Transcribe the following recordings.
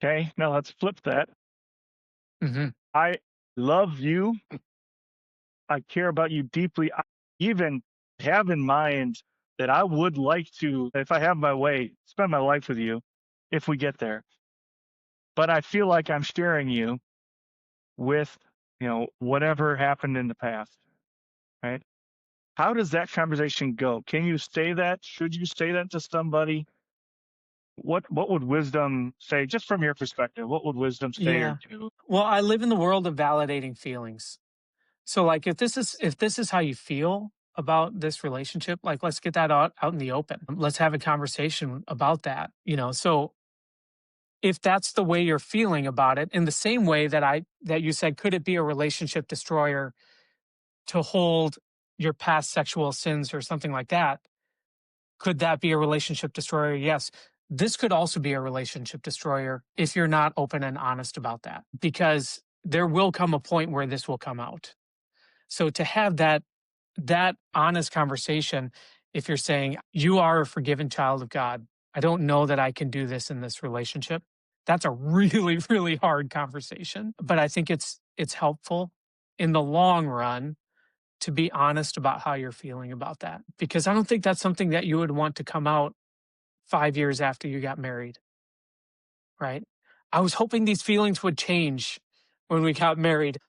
Okay, now let's flip that. Hmm. I love you. I care about you deeply. I even have in mind that I would like to, if I have my way, spend my life with you if we get there. But I feel like I'm sharing you with, whatever happened in the past, right? How does that conversation go? Can you say that? Should you say that to somebody? What would wisdom say, just from your perspective? What would wisdom say or Yeah. do? Well, I live in the world of validating feelings. So like if this is how you feel about this relationship, like let's get that out in the open. Let's have a conversation about that, So if that's the way you're feeling about it, in the same way that you said, could it be a relationship destroyer to hold your past sexual sins or something like that? Could that be a relationship destroyer? Yes. This could also be a relationship destroyer if you're not open and honest about that, because there will come a point where this will come out. So to have that honest conversation, if you're saying you are a forgiven child of God, I don't know that I can do this in this relationship. That's a really really hard conversation, but I think it's helpful in the long run to be honest about how you're feeling about that, because I don't think that's something that you would want to come out 5 years after you got married, right? I was hoping these feelings would change when we got married.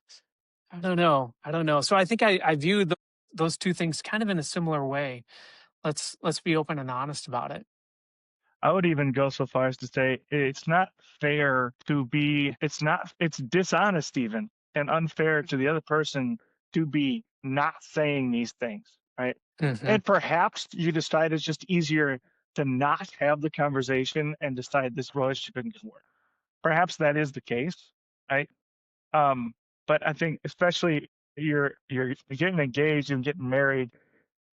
I don't know. I don't know. So I think I view those two things kind of in a similar way. Let's be open and honest about it. I would even go so far as to say it's not fair to be, it's dishonest even and unfair to the other person to be not saying these things, right? Mhm. And perhaps you decide it's just easier to not have the conversation and decide this relationship isn't going to work. Perhaps that is the case, right? Um, but I think especially you're getting engaged and getting married,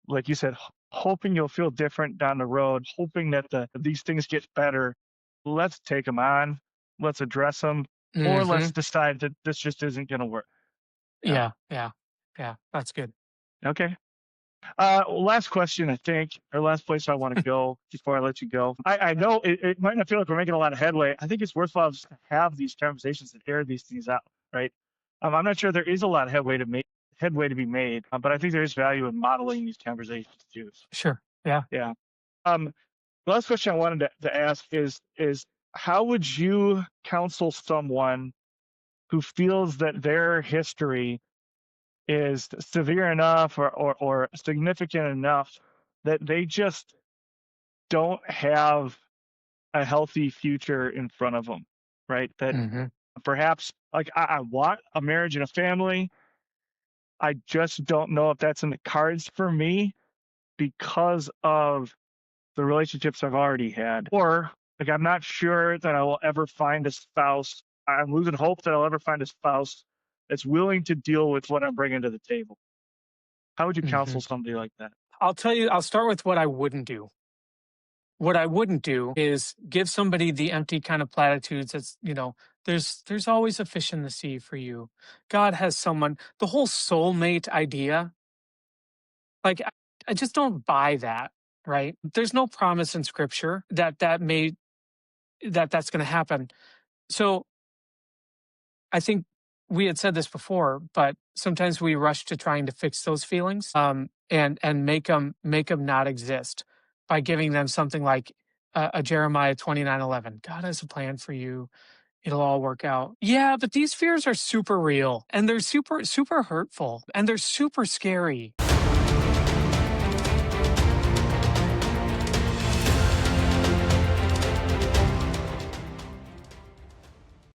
like you said, hoping you'll feel different down the road, hoping that these things get better. Let's take them on, let's address them, or let's Mhm. decide that this just isn't going to work. Yeah. Yeah, yeah. Yeah, that's good. Okay. Last question, I think, or last place I want to go before I let you go. I know it might not feel like we're making a lot of headway. I think it's worthwhile just to have these conversations and air these things out, right? I'm not sure there is a lot of headway to be made, but I think there is value in modeling these conversations too. Sure. Yeah. Yeah. Um, the last question I wanted to ask is how would you counsel someone who feels that their history is severe enough or significant enough that they just don't have a healthy future in front of them, right? That Mhm. perhaps, like, I want a marriage and a family. I just don't know if that's in the cards for me because of the relationships I've already had. Or, like, I'm not sure that I will ever find a spouse. I'm losing hope that I'll ever find a spouse that's willing to deal with what I'm bringing to the table. How would you counsel Mhm. somebody like that? I'll start with what I wouldn't do. What I wouldn't do is give somebody the empty kind of platitudes that's, there's always a fish in the sea for you. God has someone, the whole soulmate idea. Like, I just don't buy that, right? There's no promise in scripture that's going to happen. So I think we had said this before, but sometimes we rush to trying to fix those feelings, and make them not exist by giving them something like a Jeremiah 29:11. God has a plan for you. It'll all work out. Yeah, but these fears are super real and they're super super hurtful and they're super scary.